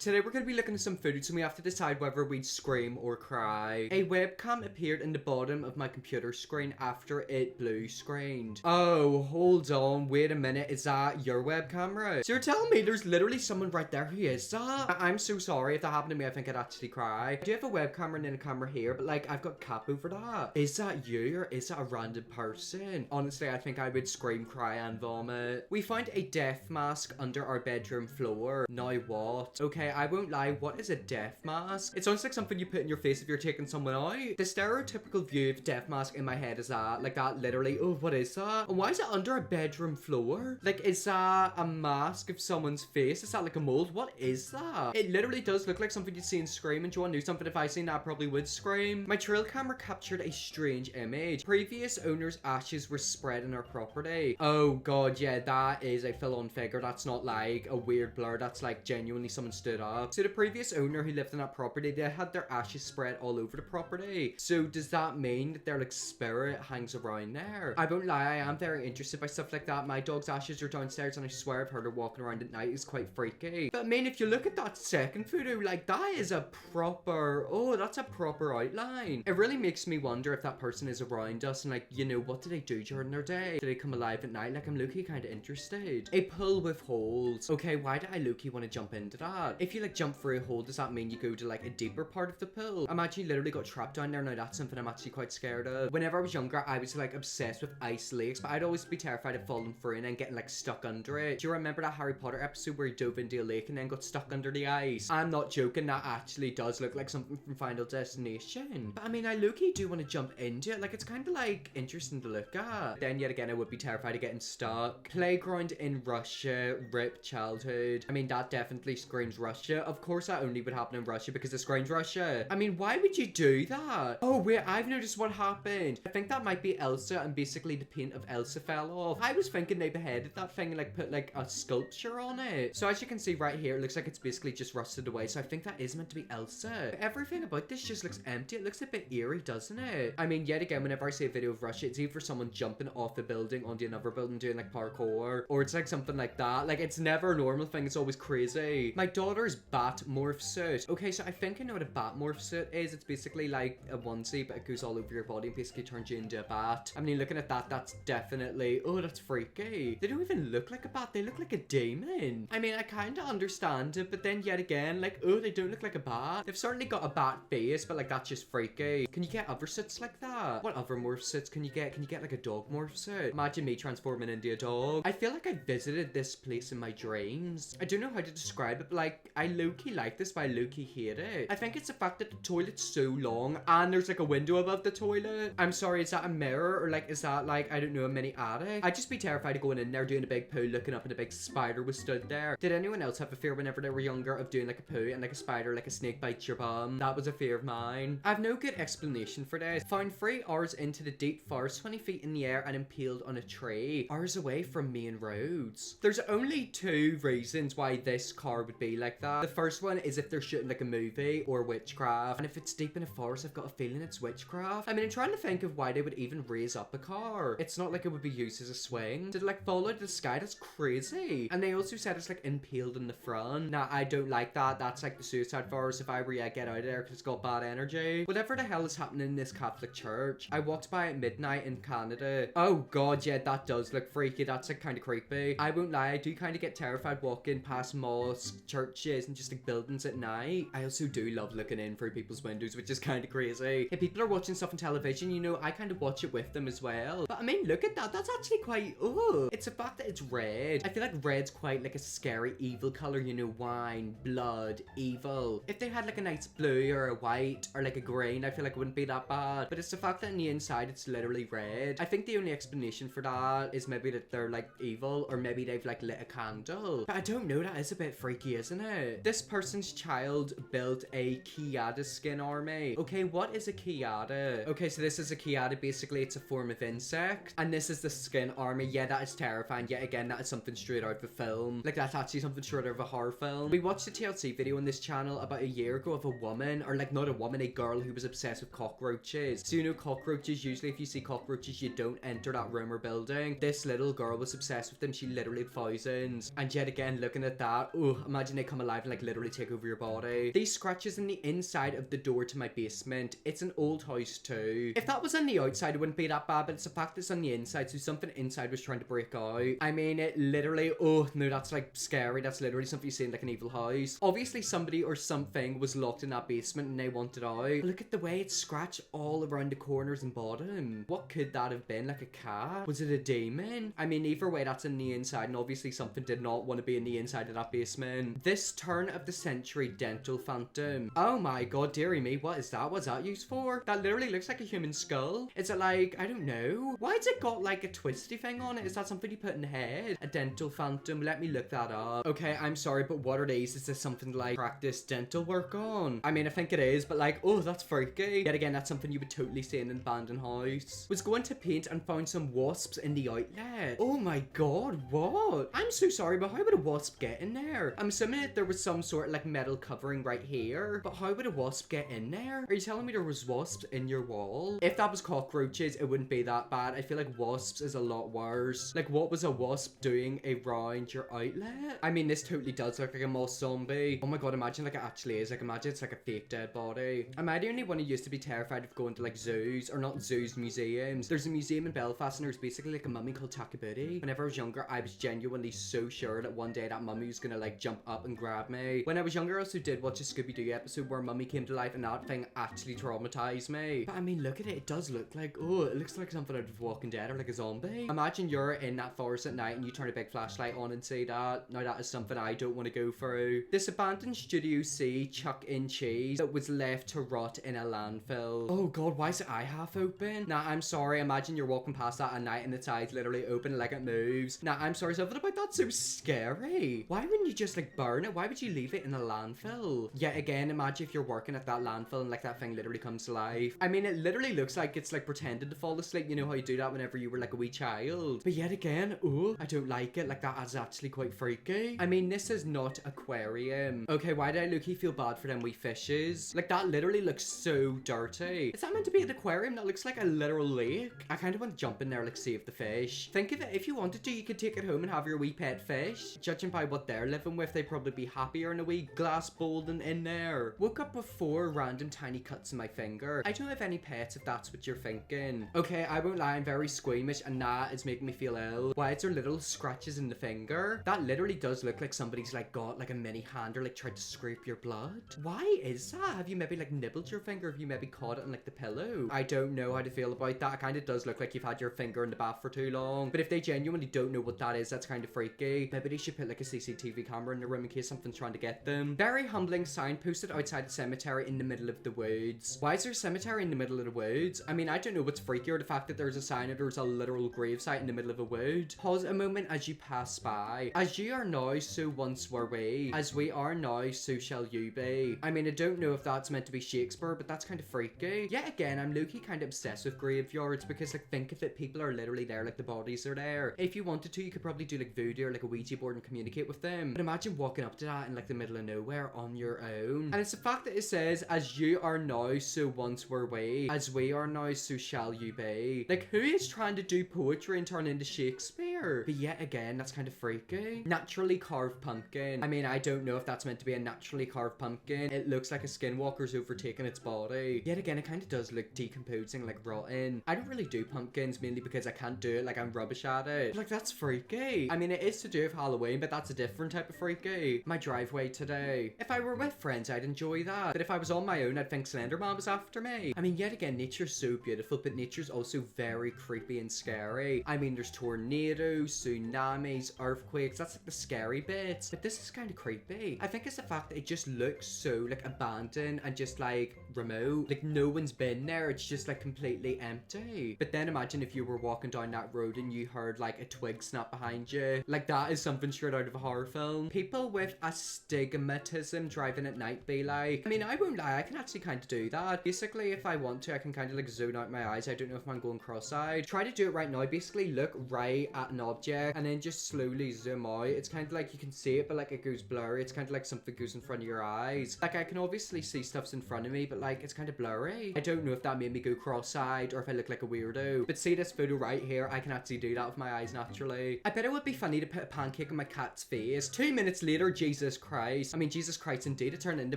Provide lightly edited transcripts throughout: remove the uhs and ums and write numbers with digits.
Today we're going to be looking at some footage and we have to decide whether we'd scream or cry. A webcam appeared in the bottom of my computer screen after it blue screened. Oh, hold on, wait a minute, is that your webcam, right? So you're telling me there's literally someone right there who is that? I'm so sorry, if that happened to me I think I'd actually cry. I do have a webcam and then a camera here, but like I've got cap over that. Is that you or is that a random person? Honestly, I think I would scream, cry and vomit. We found a death mask under our bedroom floor. Now what? Okay, I won't lie, what is a death mask? It sounds like something you put in your face if you're taking someone out. The stereotypical view of death mask in my head is that, like that literally, oh, what is that? And why is it under a bedroom floor? Like, is that a mask of someone's face? Is that like a mold? What is that? It literally does look like something you'd see in Scream, and do you want to know something? If I seen that, I probably would scream. My trail camera captured a strange image. Previous owner's ashes were spread in our property. Oh god, yeah, that is a full-on figure. That's not like a weird blur. That's like genuinely someone stood up. So the previous owner who lived in that property, they had their ashes spread all over the property. So does that mean that their like spirit hangs around there? I won't lie, I am very interested by stuff like that. My dog's ashes are downstairs and I swear I've heard her walking around at night. It's quite freaky. But I mean, if you look at that second photo, like that is a proper, oh, that's a proper outline. It really makes me wonder if that person is around us and like, you know, what do they do during their day? Do they come alive at night? Like, I'm low-key kind of interested. A pool with holes. Okay, why do I low-key want to jump into that? If you like jump through a hole, does that mean you go to like a deeper part of the pool? Imagine you literally got trapped down there. Now that's something I'm actually quite scared of. Whenever I was younger, I was like obsessed with ice lakes, but I'd always be terrified of falling through and then getting like stuck under it. Do you remember that Harry Potter episode where he dove into a lake and then got stuck under the ice? I'm not joking, that actually does look like something from Final Destination. But I mean, I low-key do want to jump into it. Like, it's kind of like interesting to look at. Then yet again, I would be terrified of getting stuck. Playground in Russia, rip childhood. I mean, that definitely screams Russia. Of course that only would happen in Russia because it screams Russia. I mean, why would you do that? Oh wait, I've noticed what happened. I think that might be Elsa and basically the paint of Elsa fell off. I was thinking they beheaded that thing and like put like a sculpture on it. So as you can see right here, it looks like it's basically just rusted away. So I think that is meant to be Elsa. Everything about this just looks empty. It looks a bit eerie, doesn't it? I mean, yet again, whenever I see a video of Russia, it's either someone jumping off a building onto another building doing like parkour, or it's like something like that. Like, it's never a normal thing. It's always crazy. My daughter's bat morphsuit. Okay, so I think I know what a bat morphsuit is. It's basically like a onesie, but it goes all over your body and basically turns you into a bat. I mean, looking at that, that's definitely, oh, that's freaky. They don't even look like a bat. They look like a demon. I mean, I kind of understand it, but then yet again, like, oh, they don't look like a bat. They've certainly got a bat face, but like, that's just freaky. Can you get other suits like that? What other morphsuits can you get? Can you get like a dog morphsuit? Imagine me transforming into a dog. I feel like I visited this place in my dreams. I don't know how to describe it, but like, I low-key like this, but I low-key hate it. I think it's the fact that the toilet's so long and there's like a window above the toilet. I'm sorry, is that a mirror or like, is that like, I don't know, a mini attic? I'd just be terrified of going in there, doing a big poo, looking up and a big spider was stood there. Did anyone else have a fear whenever they were younger of doing like a poo and like a spider, like a snake bites your bum? That was a fear of mine. I have no good explanation for this. Found 3 hours into the deep forest, 20 feet in the air and impaled on a tree, hours away from main roads. There's only 2 reasons why this car would be like that. The first one is if they're shooting like a movie or witchcraft, and if it's deep in a forest, I've got a feeling it's witchcraft. I mean, I'm trying to think of why they would even raise up a car. It's not like it would be used as a swing. Did it like fall out of the sky? That's crazy. And they also said it's like impaled in the front. Nah, I don't like that. That's like the suicide forest. If I were, yeah, get out of there because it's got bad energy. Whatever the hell is happening in this Catholic church. I walked by at midnight in Canada. Oh god, yeah, that does look freaky. That's like kind of creepy. I won't lie, I do kind of get terrified walking past mosques, churches, and just like buildings at night. I also do love looking in through people's windows, which is kind of crazy. If people are watching stuff on television, you know, I kind of watch it with them as well. But I mean, look at that. That's actually quite, oh, it's the fact that it's red. I feel like red's quite like a scary evil color, you know, wine, blood, evil. If they had like a nice blue or a white or like a green, I feel like it wouldn't be that bad. But it's the fact that on the inside, it's literally red. I think the only explanation for that is maybe that they're like evil, or maybe they've like lit a candle. But I don't know, that is a bit freaky, isn't it? This person's child built a Chiada skin army. Okay, what is a Chiada? Okay, so this is a Chiada. Basically, it's a form of insect. And this is the skin army. Yeah, that is terrifying. Yet again, that is something straight out of a film. Like, that's actually something straight out of a horror film. We watched a TLC video on this channel about a year ago of a woman, or like not a woman, a girl who was obsessed with cockroaches. So you know cockroaches, usually if you see cockroaches, you don't enter that room or building. This little girl was obsessed with them. She literally had thousands. And yet again, looking at that, oh, imagine they come alive alive and like literally take over your body. These scratches in the inside of the door to my basement. It's an old house too. If that was on the outside, it wouldn't be that bad, but it's the fact that it's on the inside, so something inside was trying to break out. I mean, it literally, oh no, that's like scary. That's literally something you see in like an evil house. Obviously somebody or something was locked in that basement and they wanted out. Look at the way it's scratched all around the corners and bottom. What could that have been? Like a cat? Was it a demon? I mean, either way, that's in the inside, and obviously something did not want to be in the inside of that basement. This turn of the century dental phantom. Oh my god, dearie me, what is that? What's that used for? That literally looks like a human skull. Is it like, I don't know. Why's it got like a twisty thing on it? Is that something you put in the head? A dental phantom. Let me look that up. Okay, I'm sorry, but what are these? Is this something like practice dental work on? I mean, I think it is, but like, oh, that's freaky. Yet again, that's something you would totally see in an abandoned house. Was going to paint and found some wasps in the outlet. Oh my god, what? I'm so sorry, but how would a wasp get in there? I'm assuming that there was some sort of like metal covering right here, but how would a wasp get in there? Are you telling me there was wasps in your wall? If that was cockroaches, it wouldn't be that bad. I feel like wasps is a lot worse. Like, what was a wasp doing around your outlet? I mean, this totally does look like a moss zombie. Oh my god, imagine like it actually is. Like, imagine it's like a fake dead body. Am I the only one who used to be terrified of going to like zoos, or not zoos, museums? There's a museum in Belfast and there's basically like a mummy called Takabudi. Whenever I was younger, I was genuinely so sure that one day that mummy was gonna like jump up and grab me. When I was younger, I also did watch a Scooby-Doo episode where mummy came to life, and that thing actually traumatized me. But I mean, look at it. It does look like, oh, it looks like something out of Walking Dead or like a zombie. Imagine you're in that forest at night and you turn a big flashlight on and see that. Now that is something I don't want to go through. This abandoned Studio C chuck-in cheese that was left to rot in a landfill. Oh god, why is it eye half open? Nah, I'm sorry. Imagine you're walking past that at night and its eyes literally open like it moves. Nah, I'm sorry. Something about that's so scary. Why wouldn't you just like burn it? Why would you leave it in a landfill? Yet again, imagine if you're working at that landfill and like that thing literally comes to life. I mean, it literally looks like it's like pretending to fall asleep. You know how you do that whenever you were like a wee child. But yet again, oh, I don't like it. Like, that is actually quite freaky. I mean, this is not Aquarium. Okay, why did I look-y feel bad for them wee fishes? Like, that literally looks so dirty. Is that meant to be an aquarium? That looks like a literal lake. I kind of want to jump in there, like, save the fish. Think of it, if you wanted to, you could take it home and have your wee pet fish. Judging by what they're living with, they'd probably be happier in a wee glass bowl than in there. Woke up with 4 random tiny cuts in my finger. I don't have any pets if that's what you're thinking. Okay, I won't lie, I'm very squeamish and that is making me feel ill. Why is there little scratches in the finger? That literally does look like somebody's like got like a mini hand or like tried to scrape your blood. Why is that? Have you maybe like nibbled your finger? Have you maybe caught it on like the pillow? I don't know how to feel about that. It kind of does look like you've had your finger in the bath for too long. But if they genuinely don't know what that is, that's kind of freaky. Maybe they should put like a CCTV camera in the room in case something's trying to get them. Very humbling sign posted outside the cemetery in the middle of the woods. Why is there a cemetery in the middle of the woods? I mean, I don't know what's freakier, the fact that there's a sign or there's a literal gravesite in the middle of a wood. Pause a moment as you pass by. As you are now, so once were we. As we are now, so shall you be. I mean, I don't know if that's meant to be Shakespeare, but that's kind of freaky. Yet again, I'm low-key kind of obsessed with graveyards because, like, think of it, people are literally there, like, the bodies are there. If you wanted to, you could probably do, like, voodoo or, like, a Ouija board and communicate with them. But imagine walking up to that in, like, the middle of nowhere on your own. And it's the fact that it says, as you are now, so once were we. As we are now, so shall you be. Like, who is trying to do poetry and turn into Shakespeare? But yet again, that's kind of freaky. Naturally carved pumpkin. I mean, I don't know if that's meant to be a naturally carved pumpkin. It looks like a skinwalker's overtaken its body. Yet again, it kind of does look decomposing, like rotten. I don't really do pumpkins, mainly because I can't do it, like I'm rubbish at it. But, like, that's freaky. I mean, it is to do with Halloween, but that's a different type of freaky. My driveway today. If I were with friends, I'd enjoy that. But if I was on my own, I'd think Slenderman was after me. I mean, yet again, nature's so beautiful, but nature's also very creepy and scary. I mean, there's tornadoes, tsunamis, earthquakes. That's like the scary bits. But this is kind of creepy. I think it's the fact that it just looks so like abandoned and just like remote. Like no one's been there. It's just like completely empty. But then imagine if you were walking down that road and you heard like a twig snap behind you. Like that is something straight out of a horror film. People with astigmatism driving at night be like, I mean, I won't lie, I can actually kind of do that. Basically, if I want to, I can kind of like zone out my eyes. I don't know if I'm going cross-eyed. Try to do it right now. Basically look right at an object and then just slowly zoom out. It's kind of like you can see it, but like it goes blurry. It's kind of like something goes in front of your eyes. Like I can obviously see stuff's in front of me, but like it's kind of blurry. I don't know if that made me go cross-eyed or if I look like a weirdo. But see this photo right here? I can actually do that with my eyes naturally. I bet it would be funny to put a pancake on my cat's face. 2 minutes later, Jesus Jesus Christ. I mean, Jesus Christ, indeed, it turned into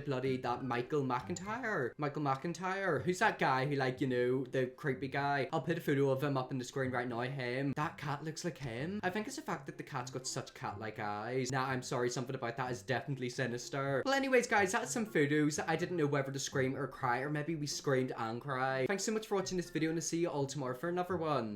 bloody that Michael McIntyre. Michael McIntyre. Who's that guy who, like, you know, the creepy guy? I'll put a photo of him up on the screen right now. Him. That cat looks like him. I think it's the fact that the cat's got such cat-like eyes. Nah, I'm sorry, something about that is definitely sinister. Well, anyways, guys, that's some photos. I didn't know whether to scream or cry, or maybe we screamed and cried. Thanks so much for watching this video, and I'll see you all tomorrow for another one.